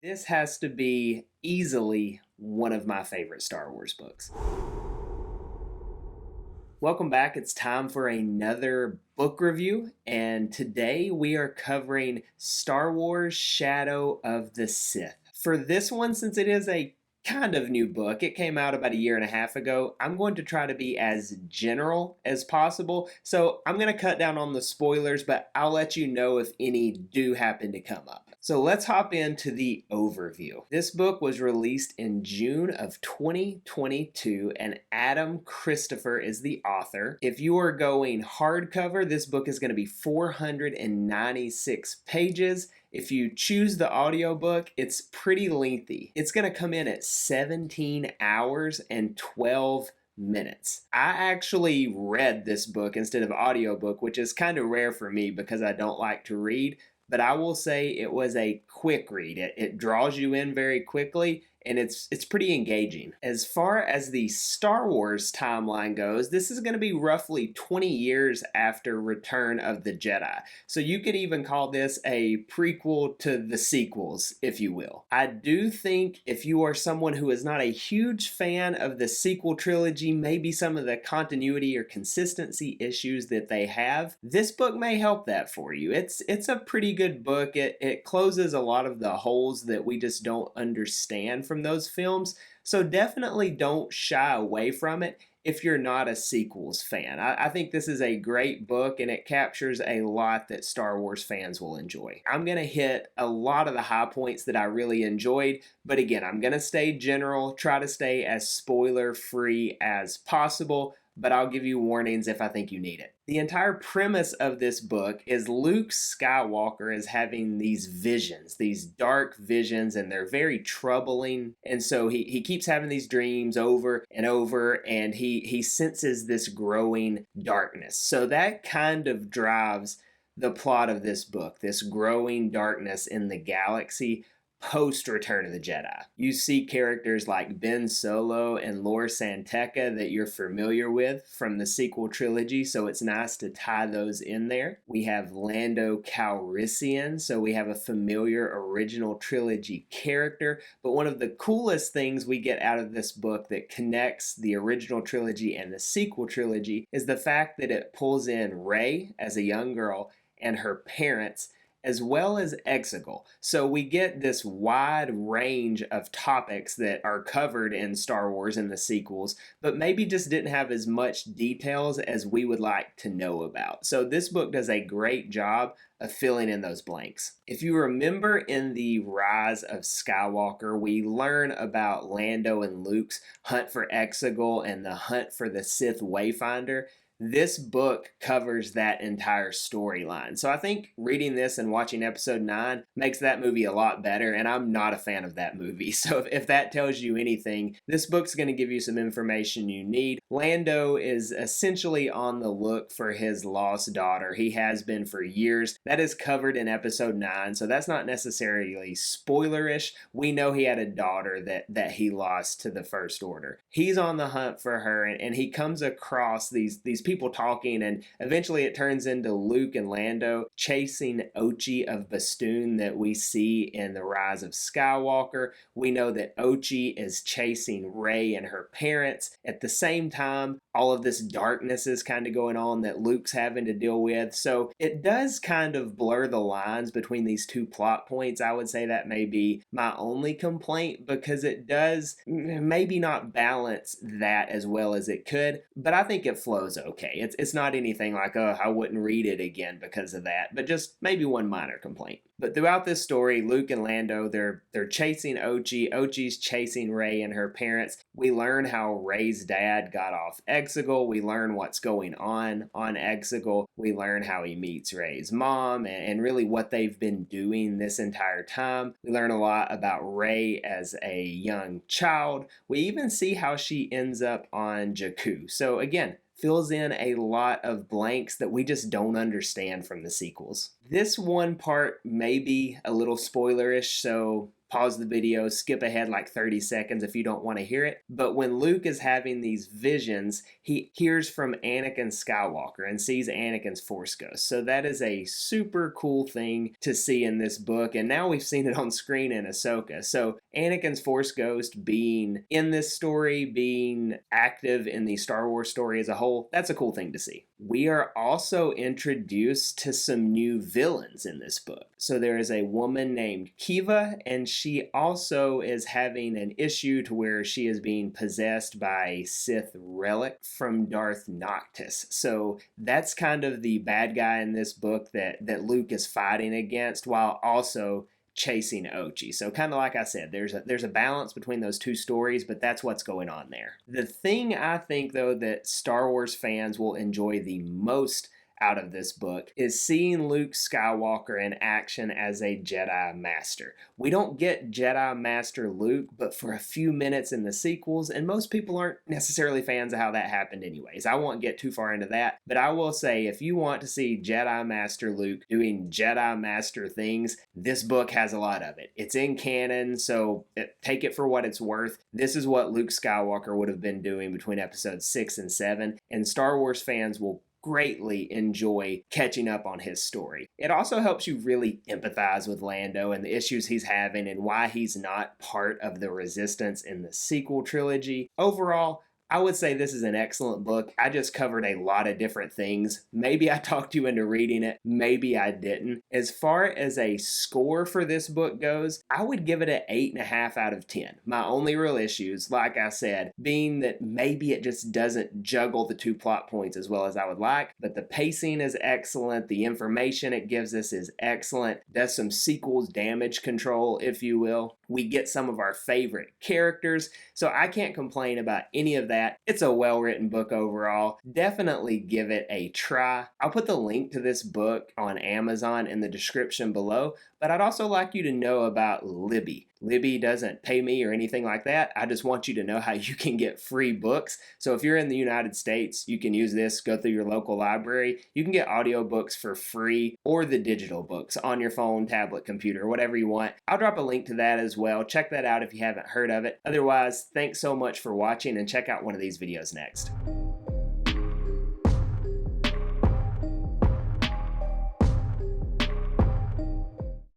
This has to be easily one of my favorite Star Wars books. Welcome back. It's time for another book review, and today we are covering Star Wars Shadow of the Sith. For this one, since it is a kind of new book, it came out about a year and a half ago, I'm going to try to be as general as possible. So I'm going to cut down on the spoilers, but I'll let you know if any do happen to come up. So let's hop into the overview. This book was released in June of 2022, and Adam Christopher is the author. If you are going hardcover, this book is going to be 496 pages. If you choose the audiobook, it's pretty lengthy. It's going to come in at 17 hours and 12 minutes. I actually read this book instead of audiobook, which is kind of rare for me because I don't like to read, but I will say it was a quick read. It draws you in very quickly, and it's pretty engaging. As far as the Star Wars timeline goes, this is going to be roughly 20 years after Return of the Jedi. So you could even call this a prequel to the sequels, if you will. I do think if you are someone who is not a huge fan of the sequel trilogy, maybe some of the continuity or consistency issues that they have, this book may help that for you. It's a pretty good book. It closes a lot of the holes that we just don't understand from those films, so definitely don't shy away from it if you're not a sequels fan. I think this is a great book, and it captures a lot that Star Wars fans will enjoy. I'm going to hit a lot of the high points that I really enjoyed, but again, I'm going to stay general, try to stay as spoiler free as possible, but I'll give you warnings if I think you need it. The entire premise of this book is Luke Skywalker is having these visions, these dark visions, and they're very troubling. And so he keeps having these dreams over and over, and he senses this growing darkness. So that kind of drives the plot of this book, this growing darkness in the galaxy post Return of the Jedi. You see characters like Ben Solo and Lor San Tekka that you're familiar with from the sequel trilogy, so it's nice to tie those in there. We have Lando Calrissian, so we have a familiar original trilogy character, but one of the coolest things we get out of this book that connects the original trilogy and the sequel trilogy is the fact that it pulls in Rey as a young girl and her parents, as well as Exegol. So we get this wide range of topics that are covered in Star Wars in the sequels, but maybe just didn't have as much details as we would like to know about. So this book does a great job of filling in those blanks. If you remember in the Rise of Skywalker, we learn about Lando and Luke's hunt for Exegol and the hunt for the Sith Wayfinder. This book covers that entire storyline. So I think reading this and watching episode 9 makes that movie a lot better, and I'm not a fan of that movie. So if that tells you anything, this book's going to give you some information you need. Lando is essentially on the look for his lost daughter. He has been for years. That is covered in episode 9, so that's not necessarily spoilerish. We know he had a daughter that he lost to the First Order. He's on the hunt for her, and he comes across these people talking, and eventually it turns into Luke and Lando chasing Ochi of Bastoon that we see in The Rise of Skywalker. We know that Ochi is chasing Rey and her parents. At the same time, all of this darkness is kind of going on that Luke's having to deal with. So it does kind of blur the lines between these two plot points. I would say that may be my only complaint, because it does maybe not balance that as well as it could, but I think it flows okay. It's not anything like, oh, I wouldn't read it again because of that, but just maybe one minor complaint. But throughout this story, Luke and Lando, they're chasing Ochi. Ochi's chasing Rey and her parents. We learn how Rey's dad got off Exegol. We learn what's going on Exegol. We learn how he meets Rey's mom and really what they've been doing this entire time. We learn a lot about Rey as a young child. We even see how she ends up on Jakku. So again, fills in a lot of blanks that we just don't understand from the sequels. This one part may be a little spoilerish, so pause the video, skip ahead like 30 seconds if you don't want to hear it. But when Luke is having these visions, he hears from Anakin Skywalker and sees Anakin's Force Ghost. So that is a super cool thing to see in this book, and now we've seen it on screen in Ahsoka. So Anakin's Force Ghost being in this story, being active in the Star Wars story as a whole, that's a cool thing to see. We are also introduced to some new villains in this book. So there is a woman named Kiva, and she also is having an issue to where she is being possessed by a Sith relic from Darth Noctis. So that's kind of the bad guy in this book that Luke is fighting against while also chasing Ochi. So kind of like I said, there's a balance between those two stories, but that's what's going on there. The thing I think though that Star Wars fans will enjoy the most out of this book is seeing Luke Skywalker in action as a Jedi Master. We don't get Jedi Master Luke, but for a few minutes in the sequels, and most people aren't necessarily fans of how that happened anyways. I won't get too far into that, but I will say if you want to see Jedi Master Luke doing Jedi Master things, this book has a lot of it. It's in canon, so take it for what it's worth. This is what Luke Skywalker would have been doing between episodes 6 and 7, and Star Wars fans will greatly enjoy catching up on his story. It also helps you really empathize with Lando and the issues he's having and why he's not part of the Resistance in the sequel trilogy. Overall, I would say this is an excellent book. I just covered a lot of different things. Maybe I talked you into reading it, maybe I didn't. As far as a score for this book goes, I would give it an 8.5 out of 10. My only real issues, like I said, being that maybe it just doesn't juggle the two plot points as well as I would like, but the pacing is excellent, the information it gives us is excellent, does some sequels damage control, if you will. We get some of our favorite characters, so I can't complain about any of that. It's a well-written book overall. Definitely give it a try. I'll put the link to this book on Amazon in the description below, but I'd also like you to know about Libby. Libby doesn't pay me or anything like that. I just want you to know how you can get free books. So if you're in the United States, you can use this, go through your local library. You can get audiobooks for free or the digital books on your phone, tablet, computer, whatever you want. I'll drop a link to that as well. Check that out if you haven't heard of it. Otherwise, thanks so much for watching and check out one of these videos next.